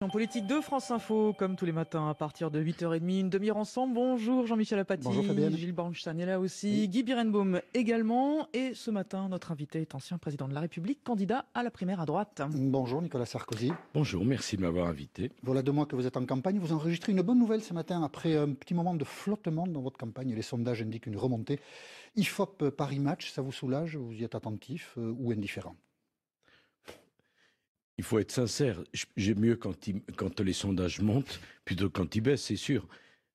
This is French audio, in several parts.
En politique de France Info, comme tous les matins à partir de 8h30, une demi-heure ensemble. Bonjour Jean-Michel Apathy, bonjour Fabienne. Gilles Bornstein est là aussi, Oui. Guy Birenbaum également. Et ce matin, notre invité est ancien président de la République, candidat à la primaire à droite. Bonjour Nicolas Sarkozy. Bonjour, merci de m'avoir invité. Voilà 2 mois que vous êtes en campagne. Vous enregistrez une bonne nouvelle ce matin après un petit moment de flottement dans votre campagne. Les sondages indiquent une remontée. IFOP Paris Match, ça vous soulage? Vous y êtes attentif ou indifférent? Il faut être sincère, j'aime mieux quand les sondages montent plutôt que quand ils baissent, c'est sûr.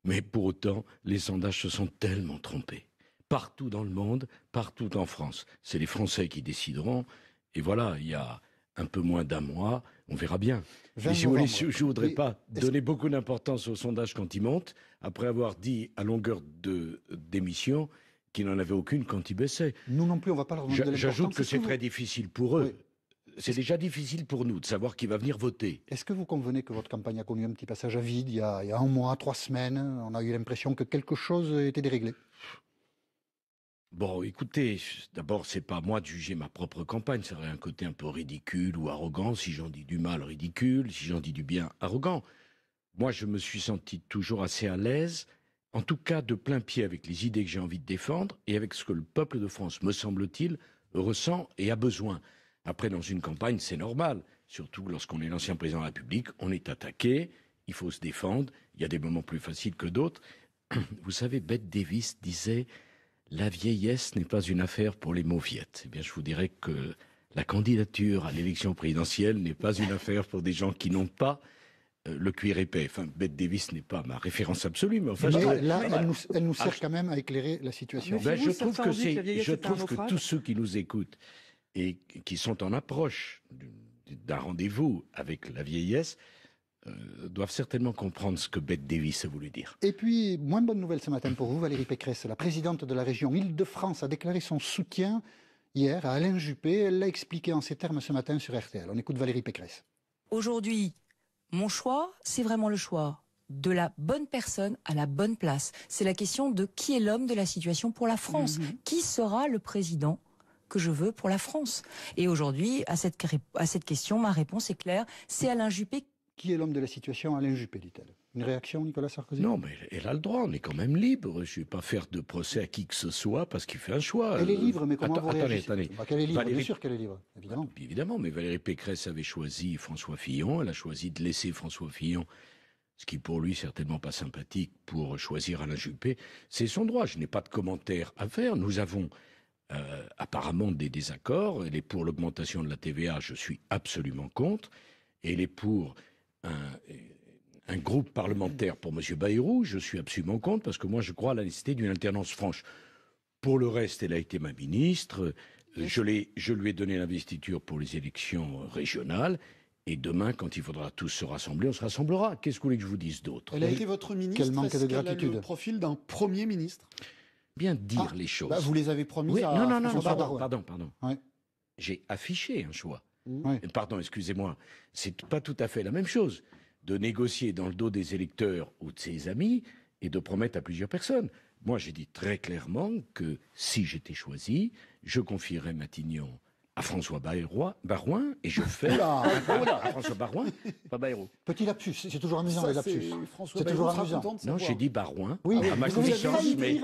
Mais pour autant, les sondages se sont tellement trompés. Partout dans le monde, partout en France. C'est les Français qui décideront. Et voilà, il y a un peu moins d'un mois, on verra bien. Et si vous voulez, je ne voudrais pas donner beaucoup d'importance aux sondages quand ils montent, après avoir dit à longueur d'émission qu'ils n'en avaient aucune quand ils baissaient. Nous non plus, on ne va pas leur demander de l'importance. J'ajoute que c'est très difficile pour eux. Oui. C'est déjà difficile pour nous de savoir qui va venir voter. Est-ce que vous convenez que votre campagne a connu un petit passage à vide il y a 1 mois, 3 semaines? On a eu l'impression que quelque chose était déréglé. Bon, écoutez, d'abord, c'est pas à moi de juger ma propre campagne. Ça aurait un côté un peu ridicule ou arrogant. Si j'en dis du mal, ridicule. Si j'en dis du bien, arrogant. Moi, je me suis senti toujours assez à l'aise, en tout cas de plein pied avec les idées que j'ai envie de défendre et avec ce que le peuple de France, me semble-t-il, ressent et a besoin. Après, dans une campagne, c'est normal. Surtout lorsqu'on est l'ancien président de la République, on est attaqué, il faut se défendre. Il y a des moments plus faciles que d'autres. Vous savez, Bette Davis disait « La vieillesse n'est pas une affaire pour les mauviettes ». Eh bien, je vous dirais que la candidature à l'élection présidentielle n'est pas une affaire pour des gens qui n'ont pas le cuir épais. Enfin, Bette Davis n'est pas ma référence absolue, mais enfin... Elle nous sert quand même à éclairer la situation. Ben, je trouve que tous ceux qui nous écoutent et qui sont en approche d'un rendez-vous avec la vieillesse, doivent certainement comprendre ce que Bette Davis a voulu dire. Et puis, moins bonne nouvelle ce matin pour vous, Valérie Pécresse, la présidente de la région Île-de-France, a déclaré son soutien hier à Alain Juppé. Elle l'a expliqué en ces termes ce matin sur RTL. On écoute Valérie Pécresse. Aujourd'hui, mon choix, c'est vraiment le choix de la bonne personne à la bonne place. C'est la question de qui est l'homme de la situation pour la France. Qui sera le président que je veux pour la France? Et aujourd'hui, à cette question, ma réponse est claire, c'est Alain Juppé. Qui est l'homme de la situation? Alain Juppé, dit-elle. Une réaction, Nicolas Sarkozy? Non, mais elle a le droit, on est quand même libre. Je ne vais pas faire de procès à qui que ce soit parce qu'il fait un choix. Elle est libre, mais comment vous réagissez? Attendez. Qu'elle est libre, bien sûr qu'elle est libre, évidemment. Évidemment, mais Valérie Pécresse avait choisi François Fillon, elle a choisi de laisser François Fillon, ce qui pour lui certainement pas sympathique, pour choisir Alain Juppé. C'est son droit, je n'ai pas de commentaire à faire. Nous avons apparemment des désaccords. Elle est pour l'augmentation de la TVA, je suis absolument contre. Elle est pour un groupe parlementaire pour M. Bayrou, je suis absolument contre, parce que moi je crois à la nécessité d'une alternance franche. Pour le reste, elle a été ma ministre, je lui ai donné l'investiture pour les élections régionales, et demain, quand il faudra tous se rassembler, on se rassemblera. Qu'est-ce que vous voulez que je vous dise d'autre? Elle a été votre ministre, quel manque de gratitude. Elle a le profil d'un Premier ministre? Bien dire les choses. Bah vous les avez promis oui, à non, pardon. Ouais. J'ai affiché un choix. Ouais. Pardon, excusez-moi. C'est pas tout à fait la même chose de négocier dans le dos des électeurs ou de ses amis et de promettre à plusieurs personnes. Moi, j'ai dit très clairement que si j'étais choisi, je confierais Matignon à François Baroin, et je fais... à François Baroin, pas Bayrou. Petit lapsus, c'est toujours amusant les lapsus. C'est toujours amusant. Non, j'ai dit Baroin, oui, à ma connaissance, mais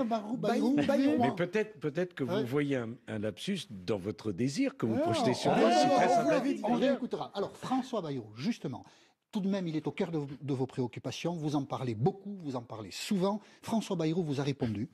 peut-être que vous voyez un lapsus dans votre désir que vous projetez sur moi, c'est très sympathique. On réécoutera. Alors, François Bayrou, justement, tout de même, il est au cœur de vos préoccupations. Vous en parlez beaucoup, vous en parlez souvent. François Bayrou vous a répondu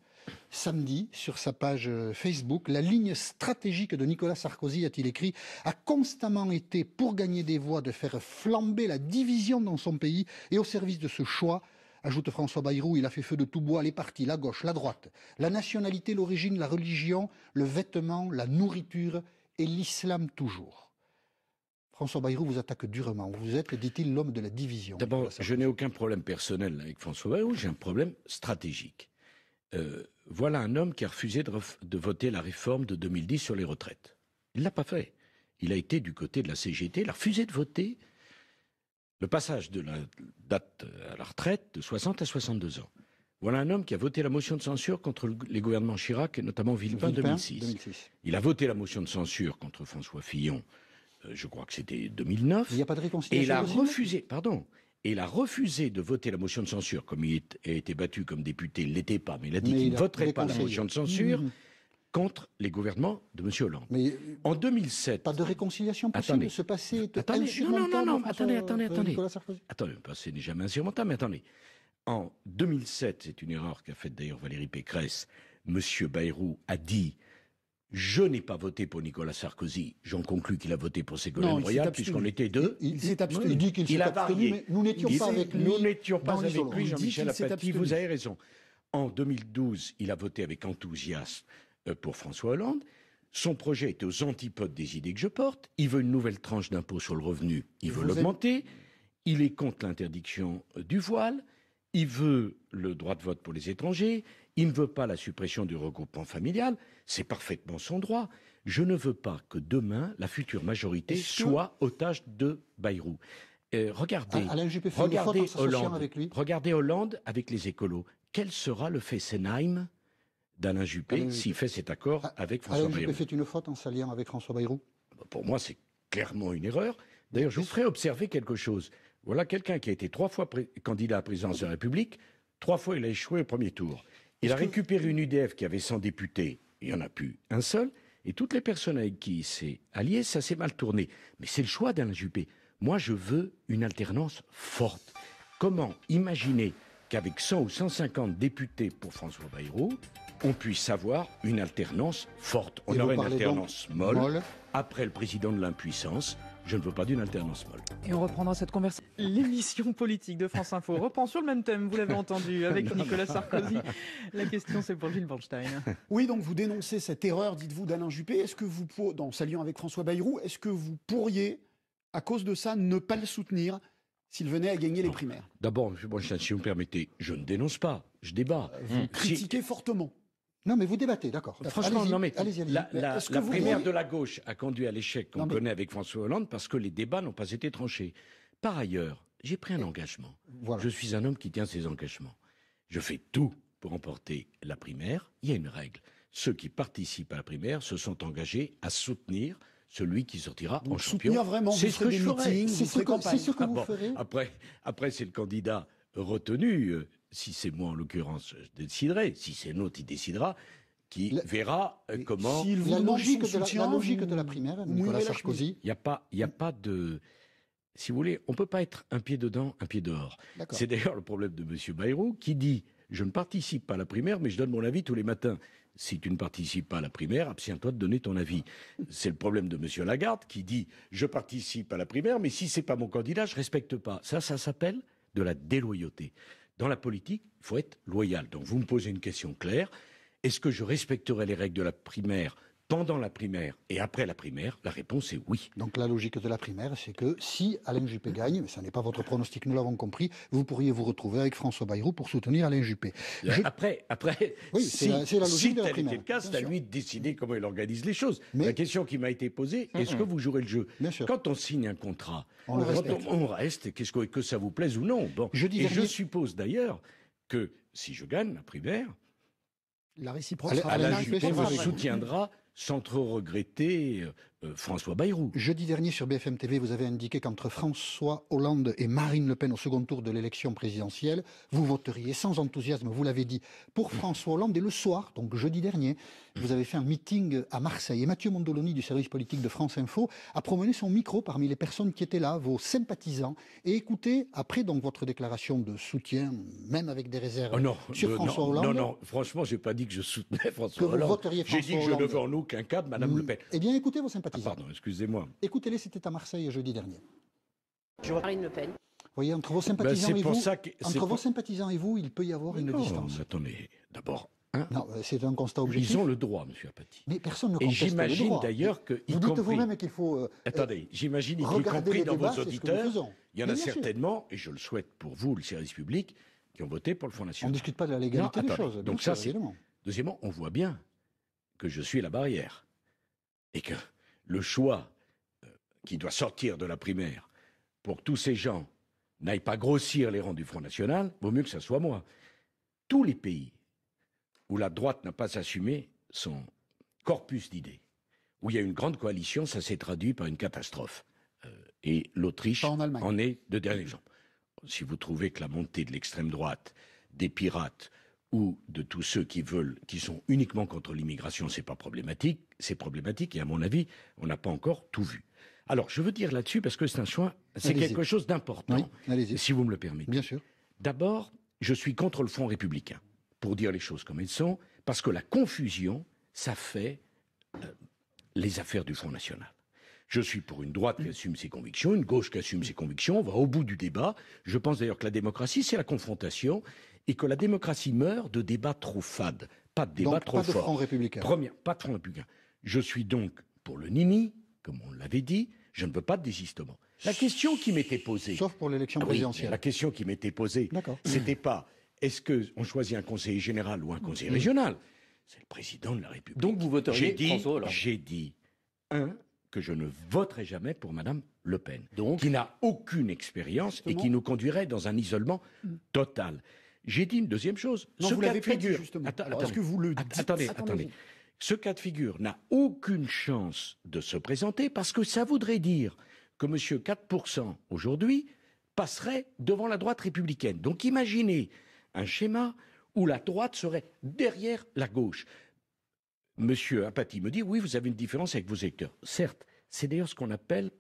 samedi sur sa page Facebook. La ligne stratégique de Nicolas Sarkozy, a-t-il écrit, a constamment été, pour gagner des voix, de faire flamber la division dans son pays. Et au service de ce choix, ajoute François Bayrou, il a fait feu de tout bois, les partis, la gauche, la droite, la nationalité, l'origine, la religion, le vêtement, la nourriture et l'islam toujours. François Bayrou vous attaque durement. Vous êtes, dit-il, l'homme de la division. D'abord, je n'ai aucun problème personnel avec François Bayrou, j'ai un problème stratégique. Voilà un homme qui a refusé de voter la réforme de 2010 sur les retraites. Il ne l'a pas fait. Il a été du côté de la CGT, il a refusé de voter le passage de la date à la retraite de 60 à 62 ans. Voilà un homme qui a voté la motion de censure contre les gouvernements Chirac et notamment Villepin 2006. Il a voté la motion de censure contre François Fillon je crois que c'était 2009. Il n'y a pas de Et il réconciliation a possible refusé, pardon, et il a refusé de voter la motion de censure, comme il a été battu comme député, il ne l'était pas, mais il a dit Mais qu'il il ne a voterait pas la déconseillé. motion de censure contre les gouvernements de M. Hollande. Mais En 2007, pas de réconciliation possible. Attendez. Ce passé est Attendez. insurmontable. Non, François- attendez. Nicolas Sarkozy. attendez, le passé n'est jamais insurmontable, mais attendez. En 2007, c'est une erreur qu'a faite d'ailleurs Valérie Pécresse, M. Bayrou a dit « Je n'ai pas voté pour Nicolas Sarkozy ». J'en conclus qu'il a voté pour Ségolène Non, il s'est Royal, abstenu. puisqu'on était deux. Il s'est abstenu. Il dit qu'il Il s'est a abstenu, varié. mais nous n'étions pas avec lui. Nous n'étions pas dans avec l'isolement. lui, Il dit Jean-Michel qu'il s'est Apathy, abstenu. vous avez raison. En 2012, il a voté avec enthousiasme pour François Hollande. Son projet était aux antipodes des idées que je porte. Il veut une nouvelle tranche d'impôt sur le revenu, il veut Vous êtes- l'augmenter. Il est contre l'interdiction du voile. Il veut le droit de vote pour les étrangers. Il ne veut pas la suppression du regroupement familial. C'est parfaitement son droit. Je ne veux pas que demain, la future majorité Est-ce que- soit otage de Bayrou. Regardez, Alain Juppé fait une faute en regardez s'associant Hollande. avec lui. Regardez Hollande avec les écolos. Quel sera le Fessenheim d'Alain Juppé Alain s'il fait cet accord avec François Alain Juppé Bayrou? fait une faute en s'alliant avec François Bayrou. Pour moi, c'est clairement une erreur. D'ailleurs, je vous ferai observer quelque chose. Voilà quelqu'un qui a été 3 fois candidat à la présidence de la République. 3 fois, il a échoué au premier tour. Il a récupéré une UDF qui avait 100 députés. Il n'y en a plus un seul. Et toutes les personnes avec qui il s'est allié, ça s'est mal tourné. Mais c'est le choix d'Alain Juppé. Moi, je veux une alternance forte. Comment imaginer qu'avec 100 ou 150 députés pour François Bayrou, on puisse avoir une alternance forte? On Et vous aurait une parlez donc alternance molle. molle. Après le président de l'impuissance, je ne veux pas d'une alternance molle. Et on reprendra cette conversation. L'émission politique de France Info reprend sur le même thème, vous l'avez entendu, avec Nicolas Sarkozy. La question, c'est pour Gilles Bornstein. Oui, donc vous dénoncez cette erreur, dites-vous, d'Alain Juppé. Est-ce que vous, dans s'alliant avec François Bayrou, est-ce que vous pourriez, à cause de ça, ne pas le soutenir s'il venait à gagner les primaires? D'abord, M. Bornstein, si vous me permettez, je ne dénonce pas, je débat. Vous critiquez fortement. Non, mais vous débattez, d'accord. Franchement, Allez-y, non, mais allez-y, allez-y. la Est-ce que vous primaire pourriez- de la gauche a conduit à l'échec qu'on Non, mais- connaît avec François Hollande parce que les débats n'ont pas été tranchés. Par ailleurs, j'ai pris un engagement. Voilà. Je suis un homme qui tient ses engagements. Je fais tout pour remporter la primaire. Il y a une règle. Ceux qui participent à la primaire se sont engagés à soutenir celui qui sortira en Donc champion. soutenir vraiment, C'est vous ce ferez que des je ferai. meetings, C'est vous ce ferez que, campagne. c'est ce que Ah vous bon, ferez. après c'est le candidat retenu. Si c'est moi, en l'occurrence, je déciderai. Si c'est un autre, il décidera. Qui La- verra comment. S'il vous La demande logique, son de soutien, la logique vous- de la primaire, vous Nicolas mouillerez la Sarkozy. Il n'y a pas de. Si vous voulez, on ne peut pas être un pied dedans, un pied dehors. D'accord. C'est d'ailleurs le problème de M. Bayrou qui dit je ne participe pas à la primaire, mais je donne mon avis tous les matins. Si tu ne participes pas à la primaire, abstiens-toi de donner ton avis. C'est le problème de M. Lagarde qui dit je participe à la primaire, mais si c'est pas mon candidat, je respecte pas. Ça s'appelle de la déloyauté. Dans la politique, il faut être loyal. Donc vous me posez une question claire. Est-ce que je respecterai les règles de la primaire pendant la primaire et après la primaire? La réponse est oui. Donc la logique de la primaire, c'est que si Alain Juppé gagne, mais ça n'est pas votre pronostic, nous l'avons compris, vous pourriez vous retrouver avec François Bayrou pour soutenir Alain Juppé. Je- Après, Oui, si, c'est la logique si de la tel primaire, était le cas, bien c'est à sûr. lui de décider comment il organise les choses. Mais- La question qui m'a été posée, est-ce que vous jouerez le jeu? Bien sûr. Quand on signe un contrat, On le quand respecte. on reste, que ça vous plaise ou non. Bon. Jeudi Et je dernier- suppose d'ailleurs que si je gagne la primaire, La réciproque Allez, sera Alain Alain la Juppé Juppé sera me avec vous. soutiendra sans trop regretter François Bayrou. Jeudi dernier sur BFM TV, vous avez indiqué qu'entre François Hollande et Marine Le Pen au second tour de l'élection présidentielle, vous voteriez sans enthousiasme, vous l'avez dit, pour François Hollande. Et le soir, donc jeudi dernier, vous avez fait un meeting à Marseille. Et Mathieu Mondoloni du service politique de France Info a promené son micro parmi les personnes qui étaient là, vos sympathisants, et écoutez, après donc votre déclaration de soutien, même avec des réserves, Oh non, sur François Hollande. non, franchement, j'ai pas dit que je soutenais Que François vous Hollande. voteriez J'ai dit François que je ne Hollande. veux en aucun cas de Madame Le Pen. Eh bien, écoutez vos Ah, sympathisants. pardon, excusez-moi. Écoutez-les, c'était à Marseille jeudi dernier. Marine Le Pen. Vous voyez, entre vos sympathisants c'est et pour vous, ça que- c'est entre vos pour- sympathisants et vous, il peut y avoir une Non, distance. mais attendez, d'abord, hein, Non, c'est un constat objectif. ils ont le droit, Monsieur Apathy. Mais personne ne Et conteste le j'imagine droit. d'ailleurs que, y Vous dites compris- vous-même qu'il faut Attendez, j'imagine y regarder compris les dans débats, vos c'est ce que nous auditeurs, faisons. il y en Mais a bien sûr. certainement, et je le souhaite pour vous, le service public, qui ont voté pour le Front On ne National. discute pas de la légalité Non, des attendez. choses. Donc bien ça, sûr, c'est- évidemment. Deuxièmement, on voit bien que je suis la barrière. Et que le choix qui doit sortir de la primaire pour que tous ces gens n'aillent pas grossir les rangs du Front National, vaut mieux que ça soit moi. Tous les pays où la droite n'a pas assumé son corpus d'idées, où il y a une grande coalition, ça s'est traduit par une catastrophe. Et l'Autriche Pas en Allemagne. en est le dernier exemple. Si vous trouvez que la montée de l'extrême droite, des pirates ou de tous ceux qui sont uniquement contre l'immigration, c'est pas problématique, c'est problématique et à mon avis, on n'a pas encore tout vu. Alors, je veux dire là-dessus, parce que c'est un choix, c'est Allez-y. quelque chose d'important, Oui, allez-y. si vous me le permettez. Bien sûr. D'abord, je suis contre le Front républicain, pour dire les choses comme elles sont, parce que la confusion, ça fait les affaires du Front national. Je suis pour une droite qui assume ses convictions, une gauche qui assume ses convictions, on va au bout du débat. Je pense d'ailleurs que la démocratie, c'est la confrontation, et que la démocratie meurt de débats trop fades, pas de débats Donc, trop pas de forts. Front républicain. Pas de Front républicain. Je suis donc pour le nini, comme on l'avait dit, je ne veux pas de désistement. La question qui m'était posée... Sauf pour l'élection Ah oui, présidentielle. la question qui m'était posée, D'accord. c'était pas est-ce qu'on choisit un conseiller général ou un conseiller régional. C'est le président de la République. Donc vous voteriez François Hollande. J'ai dit, que je ne voterai jamais pour Madame Le Pen, Donc qui n'a aucune expérience et qui nous conduirait dans un isolement total. J'ai dit une deuxième chose. Non, Ce vous cas l'avez de pas dit, figure. justement. Attends, Alors, est-ce que vous le dites? Attendez. Ce cas de figure n'a aucune chance de se présenter parce que ça voudrait dire que monsieur 4% aujourd'hui passerait devant la droite républicaine. Donc imaginez un schéma où la droite serait derrière la gauche. Monsieur Apathy me dit, oui, vous avez une différence avec vos électeurs. Certes, c'est d'ailleurs ce qu'on appelle,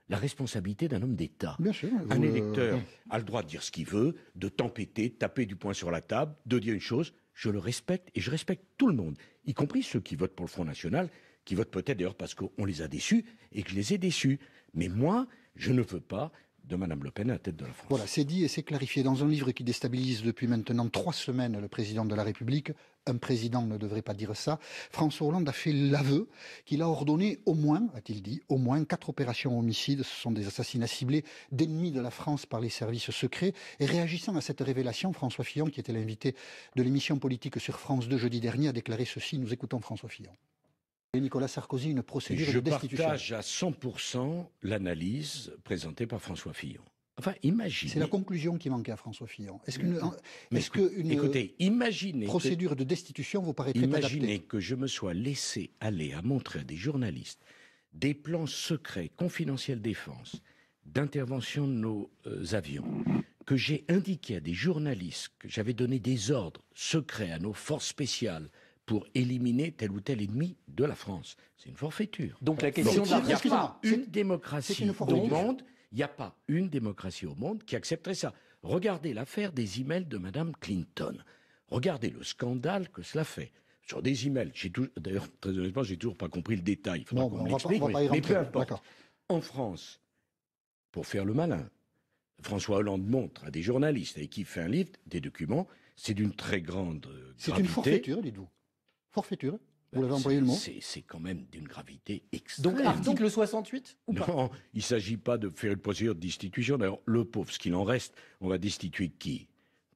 la responsabilité d'un homme d'État. Bien sûr. Un vous, électeur a le droit de dire ce qu'il veut, de tempêter, de taper du poing sur la table, de dire une chose. Je le respecte et je respecte tout le monde, y compris ceux qui votent pour le Front National, qui votent peut-être d'ailleurs parce qu'on les a déçus et que je les ai déçus. Mais moi, je ne veux pas de Mme Le Pen à la tête de la France. Voilà, c'est dit et c'est clarifié. Dans un livre qui déstabilise depuis maintenant 3 semaines le président de la République, un président ne devrait pas dire ça, François Hollande a fait l'aveu qu'il a ordonné au moins, a-t-il dit, au moins 4 opérations homicides. Ce sont des assassinats ciblés d'ennemis de la France par les services secrets. Et réagissant à cette révélation, François Fillon, qui était l'invité de l'émission politique sur France 2 jeudi dernier, a déclaré ceci. Nous écoutons François Fillon. Et Nicolas Sarkozy, une procédure de destitution. Je partage à 100% l'analyse présentée par François Fillon. Enfin, imaginez... C'est la conclusion qui manquait à François Fillon. Écoutez, imaginez... procédure de destitution vous paraît très adaptée? Imaginez que je me sois laissé aller à montrer à des journalistes des plans secrets, confidentiels défense, d'intervention de nos avions, que j'ai indiqué à des journalistes que j'avais donné des ordres secrets à nos forces spéciales pour éliminer tel ou tel ennemi de la France. C'est une forfaiture. Donc la question Il n'y a excusez-moi, pas une démocratie c'est une au forfaiture. monde, il n'y a pas une démocratie au monde qui accepterait ça. Regardez l'affaire des emails de Mme Clinton. Regardez le scandale que cela fait. Sur des emails, d'ailleurs, très honnêtement, j'ai toujours pas compris le détail. Il faudra qu'on m'explique. on va pas y Mais rentrer. peu importe. D'accord. En France, pour faire le malin, François Hollande montre à des journalistes avec qui il fait un livre des documents. C'est d'une très grande C'est gravité. une forfaiture, dites-vous. Forfaiture. Vous l'avez employé le mot. C'est quand même d'une gravité extrême. Donc article 68 ou pas? Non, il ne s'agit pas de faire une procédure de destitution. D'ailleurs, le pauvre, ce qu'il en reste, on va destituer qui?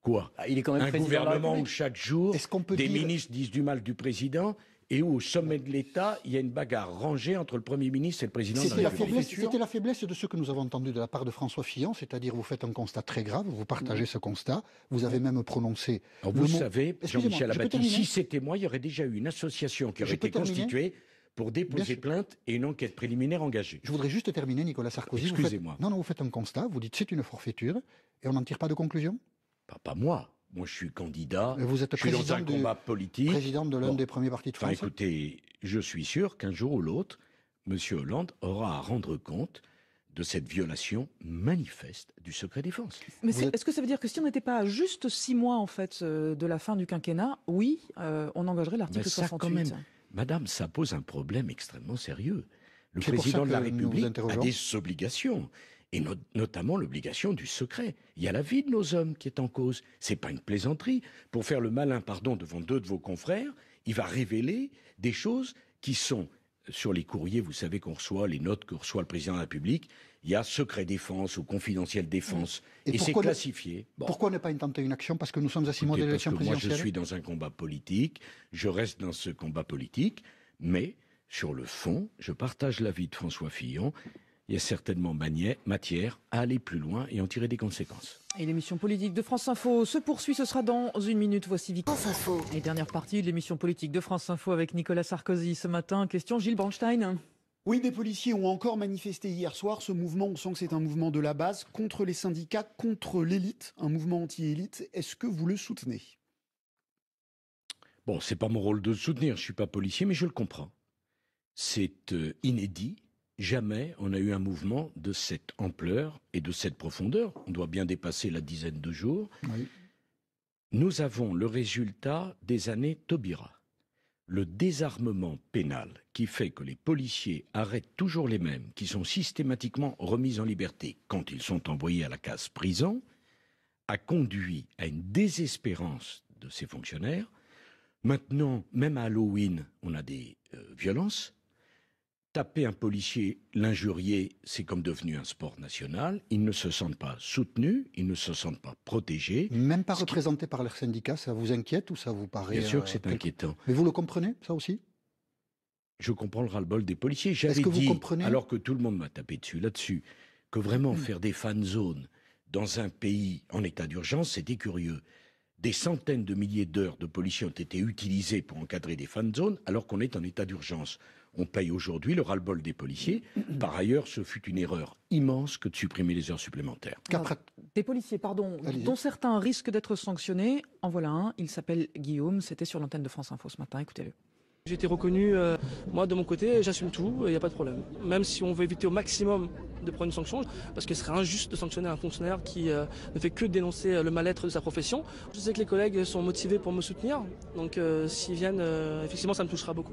Quoi? Il est quand même Un président de la gouvernement où République. chaque jour, Est-ce qu'on peut des dire- ministres disent du mal du président et où, au sommet de l'État, il y a une bagarre rangée entre le Premier ministre et le président de C'était la la, République. c'était la faiblesse de ce que nous avons entendu de la part de François Fillon, c'est-à-dire vous faites un constat très grave, vous partagez ce constat, vous avez même prononcé Alors, le vous mot- savez, Excusez-moi, Jean-Michel je peux Apathy, terminer si c'était moi, il y aurait déjà eu une association qui aurait Je été peux terminer constituée pour Bien déposer sûr. plainte et une enquête préliminaire engagée. Je voudrais juste terminer, Nicolas Sarkozy. Excusez-moi. Non, vous faites un constat, vous dites c'est une forfaiture, et on n'en tire pas de conclusion? Pas moi. Moi, je suis candidat. Vous êtes Je suis dans président un du- combat politique. Président de l'un Bon. des premiers partis de Enfin, France. écoutez, je suis sûr qu'un jour ou l'autre, M. Hollande aura à rendre compte de cette violation manifeste du secret défense. Mais Vous êtes- est-ce que ça veut dire que si on n'était pas à juste 6 mois en fait de la fin du quinquennat, oui, on engagerait l'article Mais ça, 68. quand même, Madame, ça pose un problème extrêmement sérieux. Le C'est pour président ça de la que nous vous République a interrogeons. des obligations, et notamment l'obligation du secret. Il y a la vie de nos hommes qui est en cause. C'est pas une plaisanterie. Pour faire le malin, devant 2 de vos confrères, il va révéler des choses qui sont sur les courriers, vous savez qu'on reçoit, les notes que reçoit le président de la République, il y a secret défense ou confidentiel défense, Et et c'est pourquoi classifié. Bon. Pourquoi ne pas intenter une action? Parce que nous sommes à 6 mois de Écoutez, l'élection parce que moi, je présidentielle. suis dans un combat politique, je reste dans ce combat politique, mais sur le fond, je partage l'avis de François Fillon. il y a certainement matière à aller plus loin et en tirer des conséquences. Et l'émission politique de France Info se poursuit, ce sera dans une minute. Voici Victor. France Info. Et dernière partie de l'émission politique de France Info avec Nicolas Sarkozy ce matin. Question Gilles Bronstein. Oui, des policiers ont encore manifesté hier soir. Ce mouvement, on sent que c'est un mouvement de la base, contre les syndicats, contre l'élite, un mouvement anti-élite. Est-ce que vous le soutenez? Bon, c'est pas mon rôle de le soutenir, je suis pas policier, mais je le comprends. C'est inédit. Jamais on a eu un mouvement de cette ampleur et de cette profondeur. On doit bien dépasser la dizaine de jours. Oui. Nous avons le résultat des années Taubira. Le désarmement pénal qui fait que les policiers arrêtent toujours les mêmes, qui sont systématiquement remis en liberté quand ils sont envoyés à la case prison, a conduit à une désespérance de ces fonctionnaires. Maintenant, même à Halloween, on a des violences. Taper un policier, l'injurier, c'est comme devenu un sport national. Ils ne se sentent pas soutenus, ils ne se sentent pas protégés. Même pas représentés par leurs syndicats, ça vous inquiète ou ça vous paraît... Bien sûr que c'est inquiétant. Mais vous le comprenez, ça aussi? Je comprends le ras-le-bol des policiers. Est-ce J'avais que vous dit, comprenez alors que tout le monde m'a tapé dessus là-dessus, que vraiment faire des fan zones dans un pays en état d'urgence, c'était curieux. Des centaines de milliers d'heures de policiers ont été utilisées pour encadrer des fan zones alors qu'on est en état d'urgence. On paye aujourd'hui le ras-le-bol des policiers. Par ailleurs, ce fut une erreur immense que de supprimer les heures supplémentaires. Des policiers, pardon, dont certains risquent d'être sanctionnés. En voilà un, il s'appelle Guillaume, c'était sur l'antenne de France Info ce matin, écoutez-le. J'ai été reconnu, moi de mon côté, j'assume tout, il n'y a pas de problème. Même si on veut éviter au maximum de prendre une sanction, parce que ce serait injuste de sanctionner un fonctionnaire qui ne fait que dénoncer le mal-être de sa profession. Je sais que les collègues sont motivés pour me soutenir, donc s'ils viennent, effectivement ça me touchera beaucoup.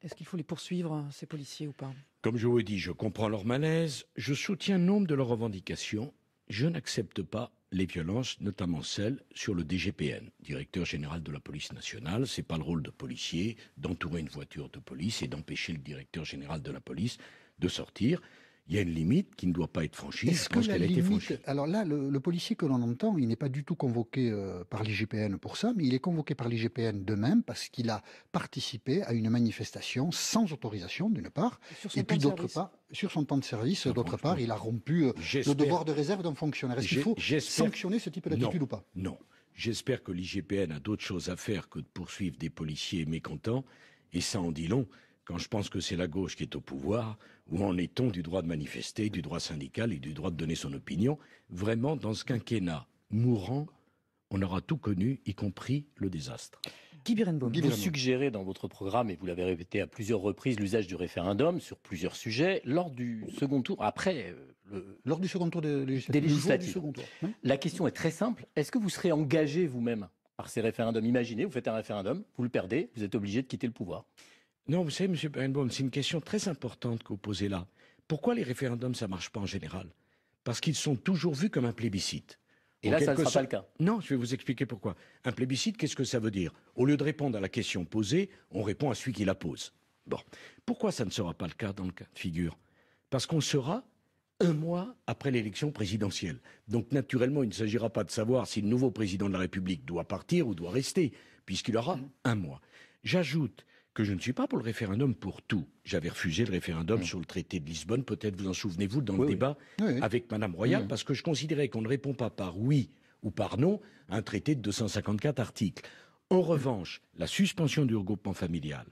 Est-ce qu'il faut les poursuivre, ces policiers, ou pas? Comme je vous l'ai dit, je comprends leur malaise, je soutiens nombre de leurs revendications. Je n'accepte pas les violences, notamment celles sur le DGPN, directeur général de la police nationale. C'est pas le rôle de policier d'entourer une voiture de police et d'empêcher le directeur général de la police de sortir. Il y a une limite qui ne doit pas être franchie. Je pense qu'elle a été franchie. Alors là, le policier que l'on entend, il n'est pas du tout convoqué par l'IGPN pour ça, mais il est convoqué par l'IGPN de même parce qu'il a participé à une manifestation sans autorisation, d'une part, et puis d'autre part, sur son temps de service, d'autre part, il a rompu le devoir de réserve d'un fonctionnaire. Est-ce qu'il faut sanctionner ce type d'attitude ou pas? Non. J'espère que l'IGPN a d'autres choses à faire que de poursuivre des policiers mécontents, et ça en dit long. Quand je pense que c'est la gauche qui est au pouvoir, où en est-on du droit de manifester, du droit syndical et du droit de donner son opinion? Vraiment, dans ce quinquennat mourant, on aura tout connu, y compris le désastre. Guy Birenbaum. Vous suggérez dans votre programme, et vous l'avez répété à plusieurs reprises, l'usage du référendum sur plusieurs sujets lors du second tour, lors du second tour des législatives. La question est très simple. Est-ce que vous serez engagé vous-même par ces référendums? Imaginez, vous faites un référendum, vous le perdez, vous êtes obligé de quitter le pouvoir. Non, vous savez, M. Birenbaum, c'est une question très importante que vous posez là. Pourquoi les référendums, ça ne marche pas en général? Parce qu'ils sont toujours vus comme un plébiscite. Et là, ça ne sera pas le cas. Non, je vais vous expliquer pourquoi. Un plébiscite, qu'est-ce que ça veut dire? Au lieu de répondre à la question posée, on répond à celui qui la pose. Bon. Pourquoi ça ne sera pas le cas dans le cas de figure? Parce qu'on sera un mois après l'élection présidentielle. Donc, naturellement, il ne s'agira pas de savoir si le nouveau président de la République doit partir ou doit rester, puisqu'il aura un mois. J'ajoute que je ne suis pas pour le référendum pour tout. J'avais refusé le référendum sur le traité de Lisbonne, peut-être vous en souvenez-vous, dans le débat avec Madame Royal, parce que je considérais qu'on ne répond pas par oui ou par non à un traité de 254 articles. En revanche, la suspension du regroupement familial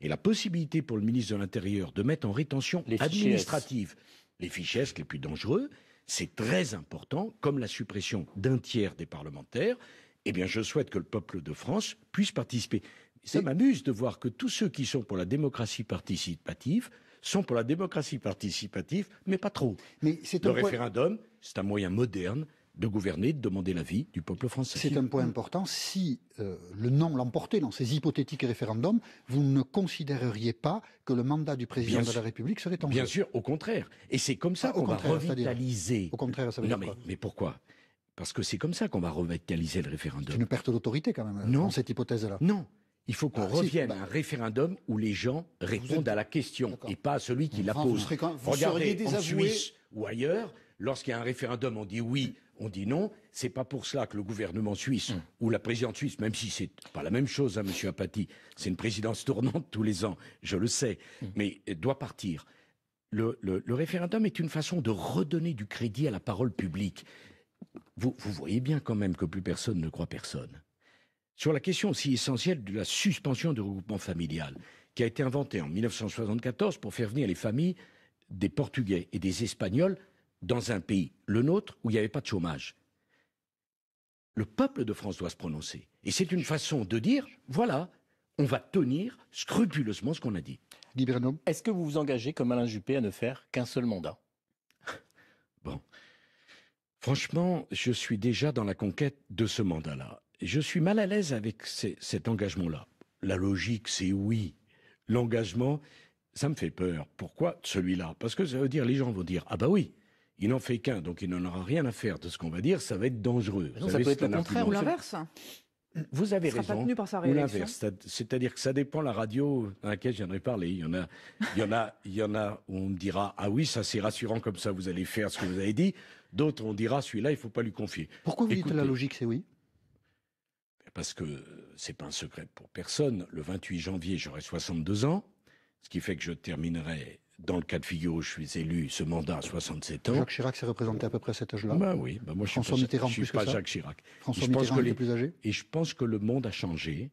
et la possibilité pour le ministre de l'Intérieur de mettre en rétention administrative les fichiers les plus dangereux, c'est très important, comme la suppression d'un tiers des parlementaires. Eh bien, je souhaite que le peuple de France puisse participer. Ça m'amuse de voir que tous ceux qui sont pour la démocratie participative sont pour la démocratie participative, mais pas trop. Mais le référendum, c'est un moyen moderne de gouverner, de demander l'avis du peuple français. C'est un point important. Si le non l'emportait dans ces hypothétiques référendums, vous ne considéreriez pas que le mandat du président de la République serait en jeu? Bien sûr, au contraire. Et c'est comme ça qu'on va revitaliser. Au contraire, ça veut dire quoi? Mais pourquoi? Parce que c'est comme ça qu'on va revitaliser le référendum. C'est une perte d'autorité quand même, dans cette hypothèse-là. Non. Il faut qu'on revienne à un référendum où les gens répondent à la question et pas à celui qui la pose. Regardez, en Suisse ou ailleurs, lorsqu'il y a un référendum, on dit oui, on dit non. C'est pas pour cela que le gouvernement suisse ou la présidente suisse, même si c'est pas la même chose, hein, Monsieur Apathy, c'est une présidence tournante tous les ans, je le sais, mais doit partir. le référendum est une façon de redonner du crédit à la parole publique. Vous voyez bien quand même que plus personne ne croit personne. Sur la question aussi essentielle de la suspension du regroupement familial, qui a été inventée en 1974 pour faire venir les familles des Portugais et des Espagnols dans un pays, le nôtre, où il n'y avait pas de chômage. Le peuple de France doit se prononcer. Et c'est une façon de dire, voilà, on va tenir scrupuleusement ce qu'on a dit. Guy Bernot. Est-ce que vous vous engagez, comme Alain Juppé, à ne faire qu'un seul mandat? Bon. Franchement, je suis déjà dans la conquête de ce mandat-là. Je suis mal à l'aise avec cet engagement-là. La logique, c'est oui. L'engagement, ça me fait peur. Pourquoi celui-là? Parce que ça veut dire, les gens vont dire, ah bah oui, il n'en fait qu'un, donc il n'en aura rien à faire de ce qu'on va dire, ça va être dangereux. Non, ça peut être le contraire Ou l'inverse. Vous avez Il sera raison. pas tenu par sa Ou réélection. l'inverse. C'est-à-dire que ça dépend la radio dans laquelle je viendrai parler. Il y en a où on me dira, ah oui, ça c'est rassurant comme ça, vous allez faire ce que vous avez dit. D'autres, on dira, celui-là, il ne faut pas lui confier. Pourquoi vous dites Écoutez, la logique, c'est oui? Parce que c'est pas un secret pour personne. Le 28 janvier, j'aurai 62 ans, ce qui fait que je terminerai, dans le cas de figure où je suis élu, ce mandat à 67 ans. Jacques Chirac s'est représenté à peu près à cet âge-là. Ben oui, ben moi je François suis Mitterrand pas, je plus suis que pas ça. Jacques Chirac. François Je pense Mitterrand que était plus âgé. Et je pense que le monde a changé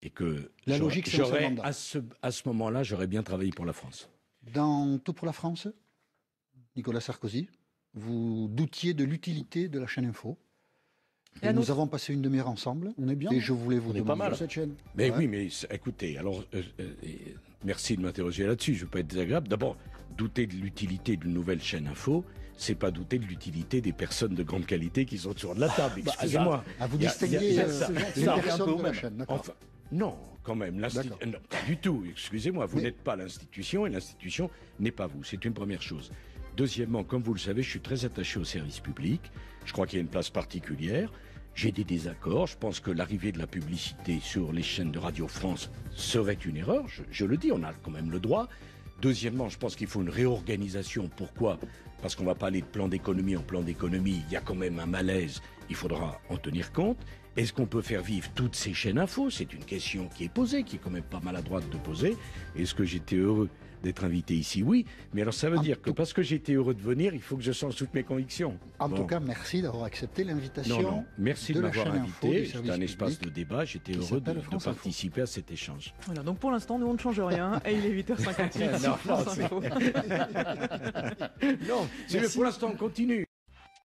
et que La logique, c'est le seul j'aurais mandat. à ce moment-là, j'aurais bien travaillé pour la France. Dans Tout pour la France, Nicolas Sarkozy, vous doutiez de l'utilité de la chaîne Info. Et à nous notre- avons passé une demi-heure ensemble. On est bien. Et je voulais vous On est demander. pas mal. Sur cette chaîne. Mais Ouais. oui, mais écoutez, alors merci de m'interroger là-dessus. Je ne veux pas être désagréable. D'abord, douter de l'utilité d'une nouvelle chaîne info, c'est pas douter de l'utilité des personnes de grande qualité qui sont autour de la table. Excusez-moi. Ah, vous Il y a- distinguez il y a- les ça, un personnes peu au de la même. chaîne. D'accord. Enfin, non, quand même. Non, pas du tout. Excusez-moi, vous Mais- n'êtes pas l'institution et l'institution n'est pas vous. C'est une première chose. Deuxièmement, comme vous le savez, je suis très attaché au service public. Je crois qu'il y a une place particulière. J'ai des désaccords. Je pense que l'arrivée de la publicité sur les chaînes de Radio France serait une erreur. Je le dis, on a quand même le droit. Deuxièmement, je pense qu'il faut une réorganisation. Pourquoi? Parce qu'on ne va pas aller de plan d'économie en plan d'économie. Il y a quand même un malaise. Il faudra en tenir compte. Est-ce qu'on peut faire vivre toutes ces chaînes info? C'est une question qui est posée, qui est quand même pas maladroite de poser. Est-ce que j'étais heureux d'être invité ici? Oui. Mais alors ça veut dire que parce que j'étais heureux de venir, il faut que je change toutes mes convictions. En Bon. tout cas, merci d'avoir accepté l'invitation. Non. Merci de la m'avoir chaîne info invité. du C'était un service espace public de débat. J'étais qui heureux de s'appelle France Info. participer à cet échange. Voilà, donc pour l'instant, nous on ne change rien et il est 8h58 sur France Info. Non, c'est pour l'instant, on continue.